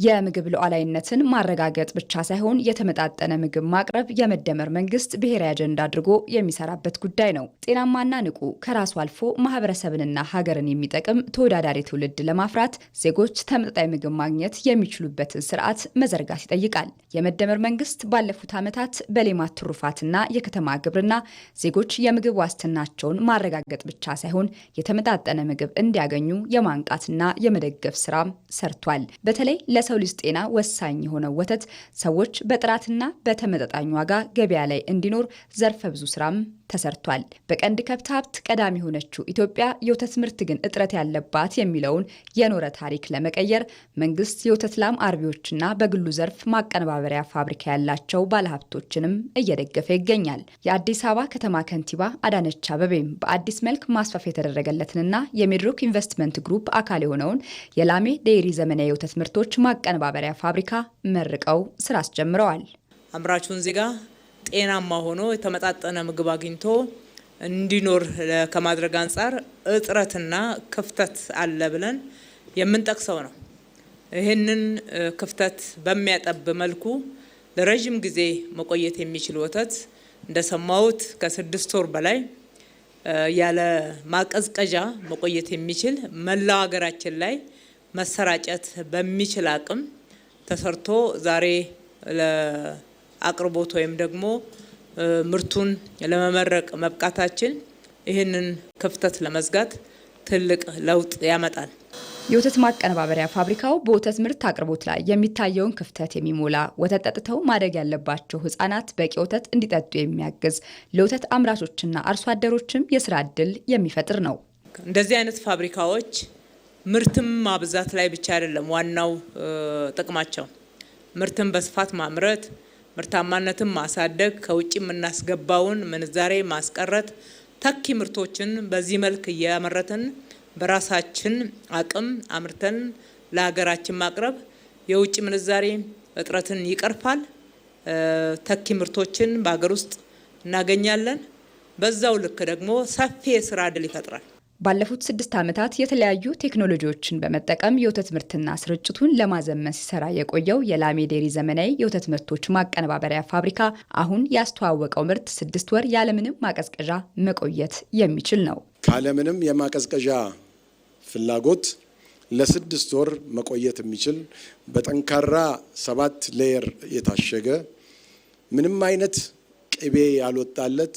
የምግብ ሉዓላዊነትን ማረጋገጥ ብቻ ሳይሆን የተመጣጠነ ምግብ ማቅረብ የመደመር መንግስት ብሔራዊ አጀንዳ አድርጎ የሚሰራበት ጉዳይ ነው። ጤናማና ንቁ ከራሱ አልፎ ማህበረሰብንና ሀገርን የሚጠቅም ተወዳዳሪ ትውልድ ለማፍራት ዜጎች ተመጣጣኝ ምግብ ማግኘት የሚችሉበትን ስርዓት መዘርጋት ይጠይቃል። የመደመር መንግስት ባለፉት ዓመታት በሌማት ትሩፋትና የከተማ ግብርና ዜጎች የምግብ ዋስትናቸውን ማረጋገጥ ብቻ ሳይሆን የተመጣጠነ ምግብ እንዲያገኙ የማንቃትና የመደገፍ ስራ ሰርቷል። በተለይ ለሰው ልጅ ጤና ወሳኝ የሆነው ወተት ሰዎች በጥራትና በተመጣጣኝ ዋጋ ገበያ ላይ እንዲኖር ዘርፈ ብዙ ስራም ተሰርቷል። በቀንድ ከብት ሀብት ቀዳሚ የሆነችው ኢትዮጵያ የወተት ምርት ግን እጥረት ያለባት የሚለውን የኖረ ታሪክ ለመቀየር መንግስት የወተት ላም አርቢዎችና በግሉ ዘርፍ ማቀነባበሪያ ፋብሪካ ያላቸው ባለሀብቶችንም እየደገፈ ይገኛል። የአዲስ አበባ ከተማ ከንቲባ አዳነች አቤቤም በአዲስ መልክ ማስፋፊያ የተደረገለትንና የሚድሮክ ኢንቨስትመንት ግሩፕ አካል የሆነውን የላሜ ዴይሪ ዘመናዊ የወተት ምርቶች ማቀነባበሪያ ፋብሪካ መርቀው ስራ አስጀምረዋል። አምራቹን ዜጋ ጤናማ ሆኖ የተመጣጠነ ምግብ አግኝቶ እንዲኖር ከማድረግ አንጻር እጥረትና ክፍተት አለ ብለን የምንጠቅሰው ነው። ይህንን ክፍተት በሚያጠብ መልኩ ለረጅም ጊዜ መቆየት የሚችል ወተት እንደሰማሁት ከ6 ወር በላይ ያለ ማቀዝቀዣ መቆየት የሚችል መላው ሀገራችን ላይ መሰራጨት በሚችል አቅም ተሰርቶ ዛሬ ለአቅርቦት ወይም ደግሞ ምርቱን ለመመረቅ መብቃታችን ይህንን ክፍተት ለመዝጋት ትልቅ ለውጥ ያመጣል። የወተት ማቀነባበሪያ ፋብሪካው በወተት ምርት አቅርቦት ላይ የሚታየውን ክፍተት የሚሞላ ወተት ጠጥተው ማደግ ያለባቸው ህጻናት በቂ ወተት እንዲጠጡ የሚያግዝ ለወተት አምራቾችና አርሶ አደሮችም የስራ እድል የሚፈጥር ነው። እንደዚህ አይነት ፋብሪካዎች ምርትም ማብዛት ላይ ብቻ አይደለም ዋናው ጥቅማቸው። ምርትን በስፋት ማምረት፣ ምርታማነትን ማሳደግ፣ ከውጭ የምናስገባውን ምንዛሬ ማስቀረት፣ ተኪ ምርቶችን በዚህ መልክ እያመረትን በራሳችን አቅም አምርተን ለሀገራችን ማቅረብ የውጭ ምንዛሬ እጥረትን ይቀርፋል። ተኪ ምርቶችን በሀገር ውስጥ እናገኛለን። በዛው ልክ ደግሞ ሰፊ የስራ እድል ይፈጥራል። ባለፉት 6 ዓመታት የተለያዩ ቴክኖሎጂዎችን በመጠቀም የወተት ምርትና ስርጭቱን ለማዘመን ሲሰራ የቆየው የላሜ ዴይሪ ዘመናዊ የወተት ምርቶች ማቀነባበሪያ ፋብሪካ አሁን ያስተዋወቀው ምርት 6 ወር ያለምንም ማቀዝቀዣ መቆየት የሚችል ነው። ካለምንም የማቀዝቀዣ ፍላጎት ለ6 ወር መቆየት የሚችል በጠንካራ 7 ሌየር የታሸገ ምንም አይነት ቅቤ ያልወጣለት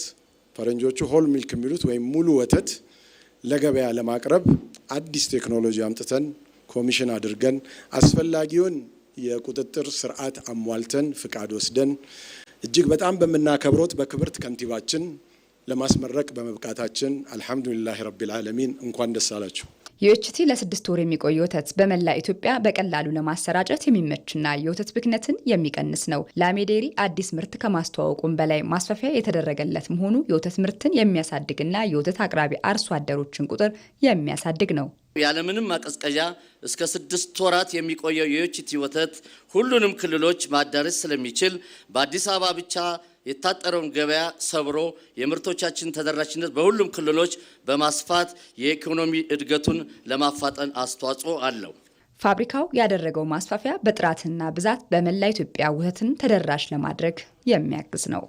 ፈረንጆቹ ሆል ሚልክ የሚሉት ወይም ሙሉ ወተት ለገበያ ለማቅረብ አዲስ ቴክኖሎጂ አምጥተን ኮሚሽን አድርገን አስፈላጊውን የቁጥጥር ስርዓት አሟልተን ፍቃድ ወስደን እጅግ በጣም በመናከብሮት በክብርት ከንቲባችን ለማስመረቅ በመብቃታችን አልহামዱሊላህ ረቢል ዓለሚን እንኳን ደስ አላችሁ። ዩኤችቲ ለ6 ወር የሚቆይ ወተት በመላ ኢትዮጵያ በቀላሉ ለማሰራጨት የሚመችና የወተት ብክነትን የሚቀንስ ነው። ላሜ ዴይሪ አዲስ ምርት ከማስተዋወቁም በላይ ማስፋፊያ የተደረገለት መሆኑ የወተት ምርትን የሚያሳድግና የወተት አቅራቢ አርሶ አደሮችን ቁጥር የሚያሳድግ ነው። ያለምንም ማቀዝቀዣ እስከ 6 ወራት የሚቆየው የዩኤችቲ ወተት ሁሉንም ክልሎች ማዳረስ ስለሚችል በአዲስ አበባ ብቻ የታጠረውን ገበያ ሰብሮ የምርቶቻችን ተደራሽነት በሁሉም ክልሎች በማስፋት የኢኮኖሚ እድገቱን ለማፋጠን አስተዋጽኦ አለው። ፋብሪካው ያደረገው ማስፋፊያ በጥራትና ብዛት በመላ ኢትዮጵያ ወተትን ተደራሽ ለማድረግ የሚያግዝ ነው።